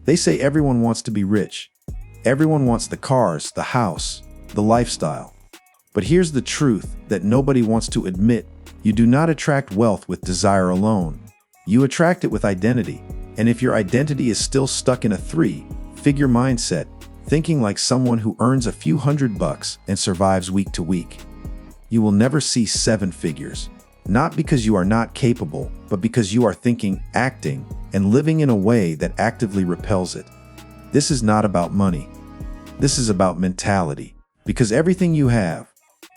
They say everyone wants to be rich. Everyone wants the cars, the house, the lifestyle. But here's the truth that nobody wants to admit. You do not attract wealth with desire alone. You attract it with identity. And if your identity is still stuck in a three-figure mindset, thinking like someone who earns a few $100 and survives week to week, you will never see seven figures. Not because you are not capable, but because you are thinking, acting, and living in a way that actively repels it. This is not about money. This is about mentality. Because everything you have,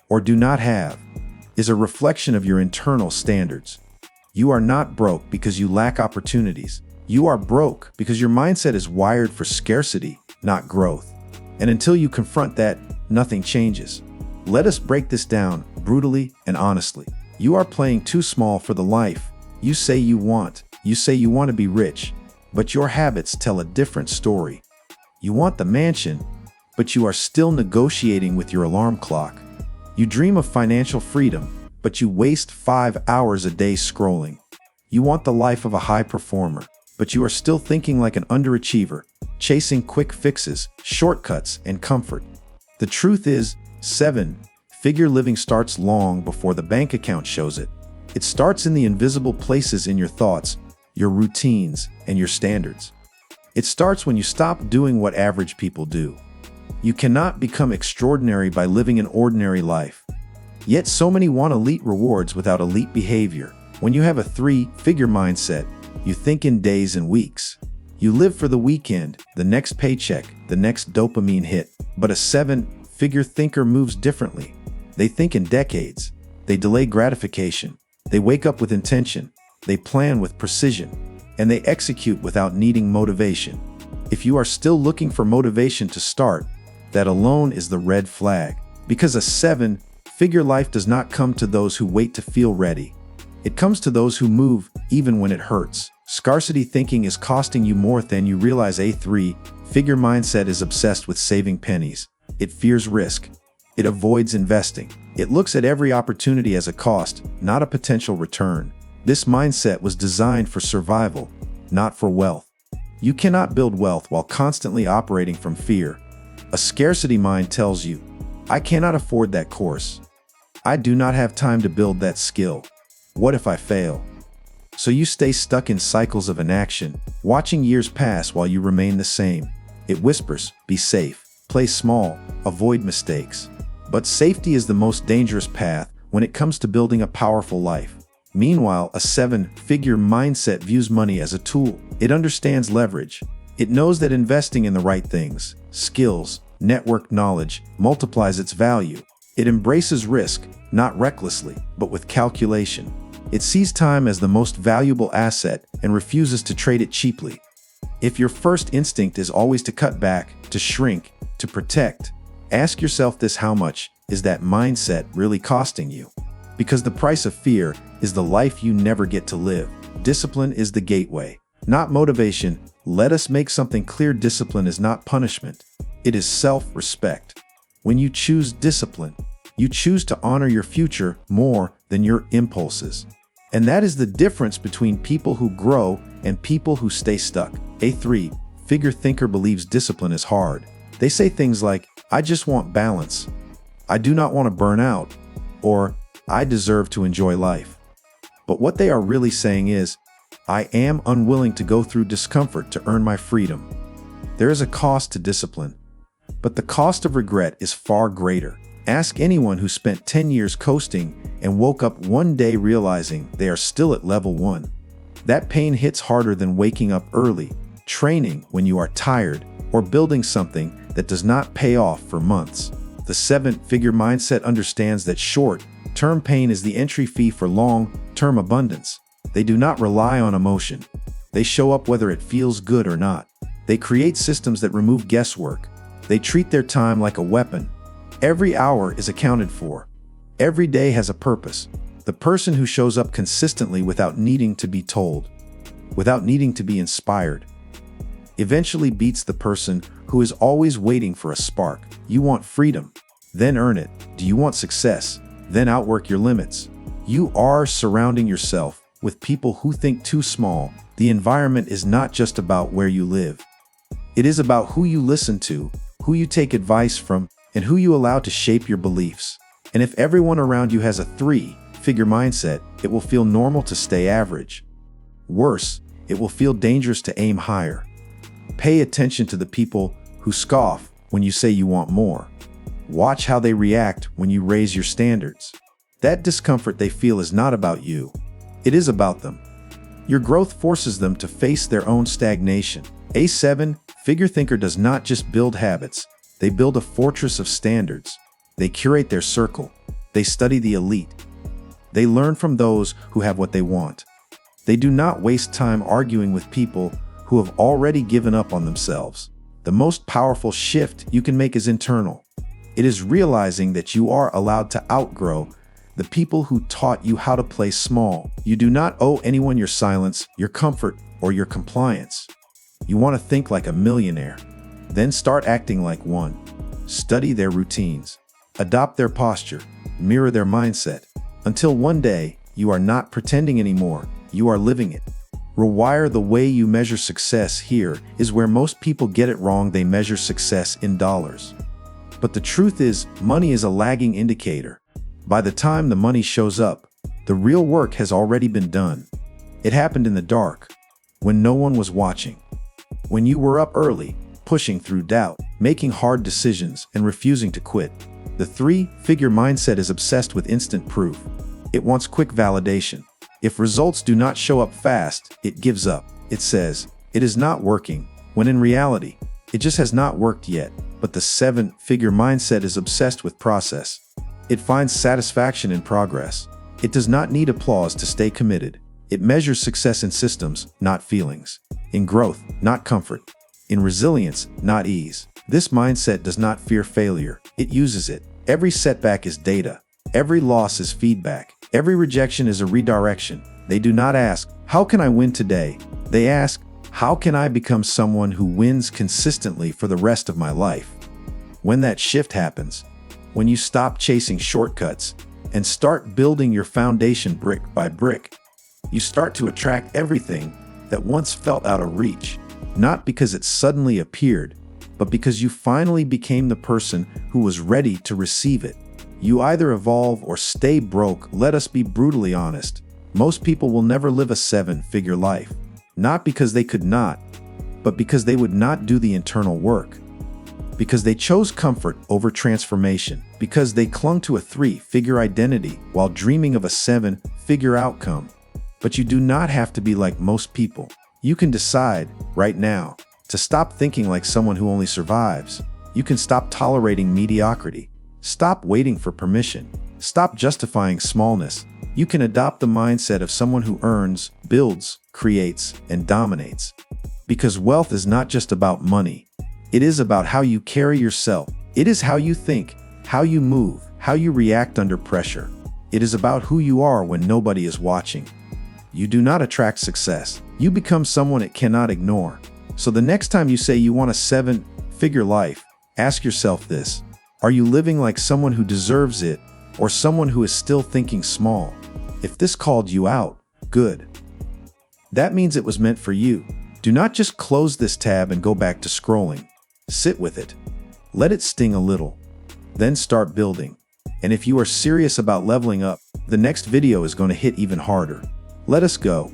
or do not have, is a reflection of your internal standards. You are not broke because you lack opportunities. You are broke because your mindset is wired for scarcity, not growth. And until you confront that, nothing changes. Let us break this down brutally and honestly. You are playing too small for the life you say you want. You say you want to be rich, but your habits tell a different story. You want the mansion, but you are still negotiating with your alarm clock. You dream of financial freedom, but you waste 5 hours a day scrolling. You want the life of a high performer, but you are still thinking like an underachiever, chasing quick fixes, shortcuts, and comfort. The truth is, seven-figure living starts long before the bank account shows it. It starts in the invisible places in your thoughts, your routines, and your standards. It starts when you stop doing what average people do. You cannot become extraordinary by living an ordinary life. Yet so many want elite rewards without elite behavior. When you have a three-figure mindset, you think in days and weeks. You live for the weekend, the next paycheck, the next dopamine hit. But a seven-figure thinker moves differently. They think in decades. They delay gratification. They wake up with intention. They plan with precision. And they execute without needing motivation. If you are still looking for motivation to start, that alone is the red flag. Because a seven-figure life does not come to those who wait to feel ready. It comes to those who move, even when it hurts. Scarcity thinking is costing you more than you realize. A three-figure mindset is obsessed with saving pennies. It fears risk. It avoids investing. It looks at every opportunity as a cost, not a potential return. This mindset was designed for survival, not for wealth. You cannot build wealth while constantly operating from fear. A scarcity mind tells you, I cannot afford that course. I do not have time to build that skill. What if I fail? So you stay stuck in cycles of inaction, watching years pass while you remain the same. It whispers, be safe, play small, avoid mistakes. But safety is the most dangerous path when it comes to building a powerful life. Meanwhile, a seven-figure mindset views money as a tool. It understands leverage. It knows that investing in the right things, skills, network knowledge, multiplies its value. It embraces risk, not recklessly, but with calculation. It sees time as the most valuable asset and refuses to trade it cheaply. If your first instinct is always to cut back, to shrink, to protect, ask yourself this: how much is that mindset really costing you? Because the price of fear is the life you never get to live. Discipline is the gateway, not motivation. Let us make something clear: discipline is not punishment. It is self-respect. When you choose discipline, you choose to honor your future more than your impulses. And that is the difference between people who grow and people who stay stuck. A three-figure thinker believes discipline is hard. They say things like, I just want balance. I do not want to burn out. Or, I deserve to enjoy life. But what they are really saying is, I am unwilling to go through discomfort to earn my freedom. There is a cost to discipline, but the cost of regret is far greater. Ask anyone who spent 10 years coasting and woke up one day realizing they are still at level 1. That pain hits harder than waking up early, training when you are tired, or building something that does not pay off for months. The seven-figure mindset understands that short-term pain is the entry fee for long-term abundance. They do not rely on emotion. They show up whether it feels good or not. They create systems that remove guesswork. They treat their time like a weapon. Every hour is accounted for. Every day has a purpose. The person who shows up consistently without needing to be told, without needing to be inspired, eventually beats the person who is always waiting for a spark. You want freedom? Then earn it. Do you want success? Then outwork your limits. You are surrounding yourself with people who think too small. The environment is not just about where you live. It is about who you listen to, who you take advice from, and who you allow to shape your beliefs. And if everyone around you has a three-figure mindset, it will feel normal to stay average. Worse, it will feel dangerous to aim higher. Pay attention to the people who scoff when you say you want more. Watch how they react when you raise your standards. That discomfort they feel is not about you. It is about them. Your growth forces them to face their own stagnation. A seven-figure thinker does not just build habits. They build a fortress of standards. They curate their circle. They study the elite. They learn from those who have what they want. They do not waste time arguing with people who have already given up on themselves. The most powerful shift you can make is internal. It is realizing that you are allowed to outgrow the people who taught you how to play small. You do not owe anyone your silence, your comfort, or your compliance. You want to think like a millionaire. Then start acting like one. Study their routines. Adopt their posture. Mirror their mindset. Until one day, you are not pretending anymore. You are living it. Rewire the way you measure success. Here is where most people get it wrong. They measure success in dollars. But the truth is, money is a lagging indicator. By the time the money shows up, the real work has already been done. It happened in the dark, when no one was watching. When you were up early, pushing through doubt, making hard decisions, and refusing to quit. The three-figure mindset is obsessed with instant proof. It wants quick validation. If results do not show up fast, it gives up. It says, it is not working, when in reality, it just has not worked yet. But the seven-figure mindset is obsessed with process. It finds satisfaction in progress. It does not need applause to stay committed. It measures success in systems, not feelings. In growth, not comfort. In resilience, not ease. This mindset does not fear failure. It uses it. Every setback is data. Every loss is feedback. Every rejection is a redirection. They do not ask, how can I win today? They ask, how can I become someone who wins consistently for the rest of my life? When that shift happens, when you stop chasing shortcuts and start building your foundation brick by brick, you start to attract everything that once felt out of reach, not because it suddenly appeared, but because you finally became the person who was ready to receive it. You either evolve or stay broke. Let us be brutally honest. Most people will never live a seven-figure life, not because they could not, but because they would not do the internal work. Because they chose comfort over transformation, because they clung to a three-figure identity while dreaming of a seven-figure outcome. But you do not have to be like most people. You can decide, right now, to stop thinking like someone who only survives. You can stop tolerating mediocrity. Stop waiting for permission. Stop justifying smallness. You can adopt the mindset of someone who earns, builds, creates, and dominates. Because wealth is not just about money. It is about how you carry yourself. It is how you think, how you move, how you react under pressure. It is about who you are when nobody is watching. You do not attract success. You become someone it cannot ignore. So the next time you say you want a seven-figure life, ask yourself this. Are you living like someone who deserves it or someone who is still thinking small? If this called you out, good. That means it was meant for you. Do not just close this tab and go back to scrolling. Sit with it. Let it sting a little. Then start building. And if you are serious about leveling up, the next video is going to hit even harder. Let us go.